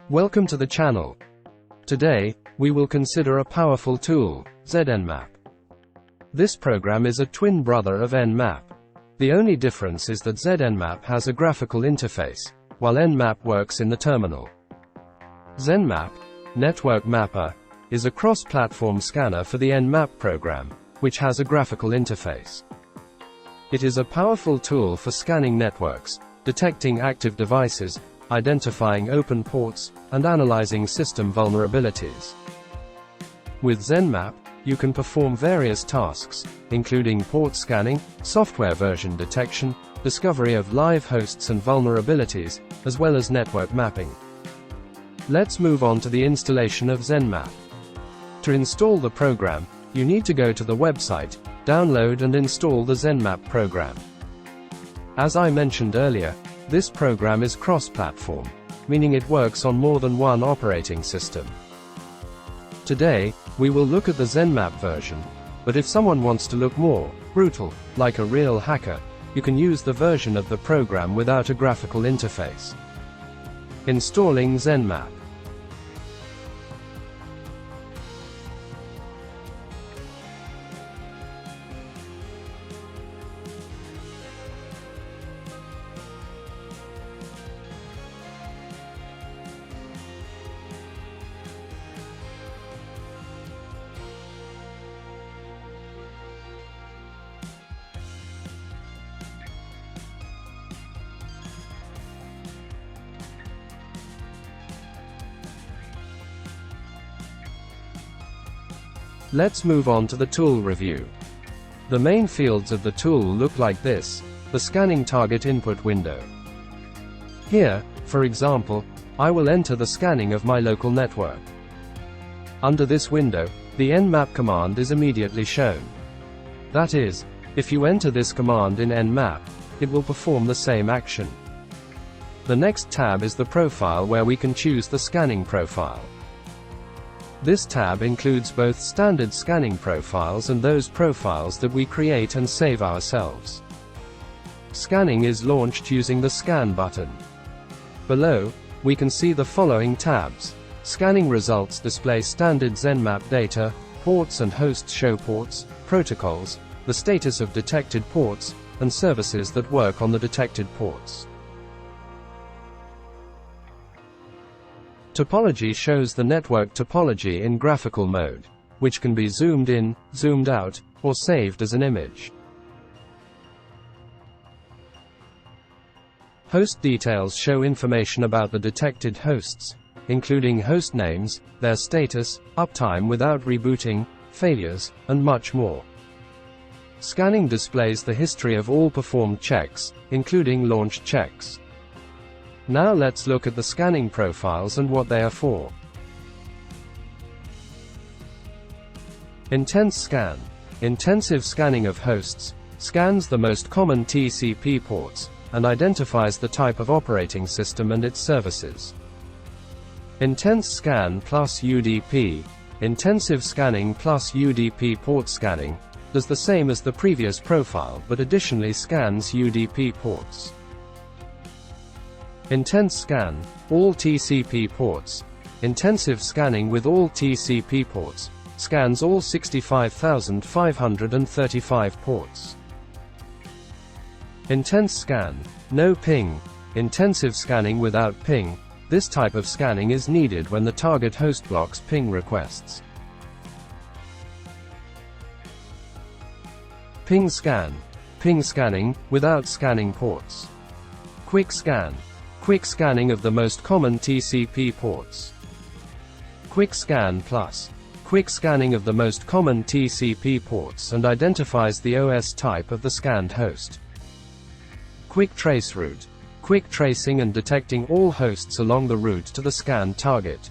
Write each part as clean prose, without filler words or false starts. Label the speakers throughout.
Speaker 1: Welcome to the channel. Today, we will consider a powerful tool, Zenmap. This program is a twin brother of Nmap. The only difference is that Zenmap has a graphical interface, while Nmap works in the terminal. Zenmap, Network Mapper, is a cross-platform scanner for the Nmap program, which has a graphical interface. It is a powerful tool for scanning networks, detecting active devices, identifying open ports, and analyzing system vulnerabilities. With Zenmap, you can perform various tasks, including port scanning, software version detection, discovery of live hosts and vulnerabilities, as well as network mapping. Let's move on to the installation of Zenmap. To install the program, you need to go to the website, download and install the Zenmap program. As I mentioned earlier, this program is cross-platform, meaning it works on more than one operating system. Today, we will look at the Zenmap version, but if someone wants to look more brutal, like a real hacker, you can use the version of the program without a graphical interface. Installing Zenmap. Let's move on to the tool review. The main fields of the tool look like this: the scanning target input window. Here, for example, I will enter the scanning of my local network. Under this window, the Nmap command is immediately shown. That is, if you enter this command in Nmap, it will perform the same action. The next tab is the profile, where we can choose the scanning profile. This tab includes both standard scanning profiles and those profiles that we create and save ourselves. Scanning is launched using the Scan button. Below, we can see the following tabs. Scanning results display standard Zenmap data, ports and hosts show ports, protocols, the status of detected ports, and services that work on the detected ports. Topology shows the network topology in graphical mode, which can be zoomed in, zoomed out, or saved as an image. Host details show information about the detected hosts, including host names, their status, uptime without rebooting, failures, and much more. Scanning displays the history of all performed checks, including launched checks. Now let's look at the scanning profiles and what they are for. Intense scan. Intensive scanning of hosts scans the most common TCP ports and identifies the type of operating system and its services. Intense scan plus UDP. Intensive scanning plus UDP port scanning does the same as the previous profile, but additionally scans UDP ports. Intense scan, all TCP ports. Intensive scanning with all TCP ports scans all 65,535 ports. Intense scan, no ping. Intensive scanning without ping. This type of scanning is needed when the target host blocks ping requests. Ping scan. Ping scanning, without scanning ports. Quick scan. Quick scanning of the most common TCP ports. Quick scan plus. Quick scanning of the most common TCP ports and identifies the OS type of the scanned host. Quick trace route. Quick tracing and detecting all hosts along the route to the scanned target.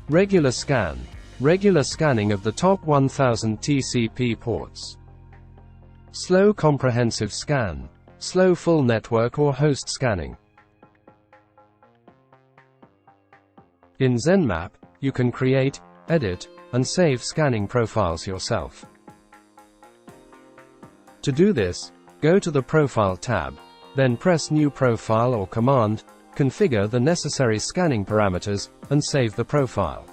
Speaker 1: Regular scan. Regular scanning of the top 1000 TCP ports. Slow comprehensive scan. Slow full network or host scanning. In Zenmap, you can create, edit, and save scanning profiles yourself. To do this, go to the Profile tab, then press New Profile or Command, configure the necessary scanning parameters, and save the profile.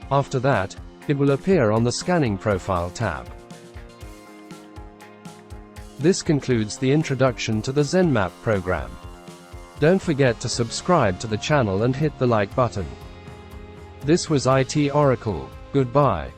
Speaker 1: After that, it will appear on the Scanning Profile tab. This concludes the introduction to the Zenmap program. Don't forget to subscribe to the channel and hit the like button. This was IT Oracle. Goodbye.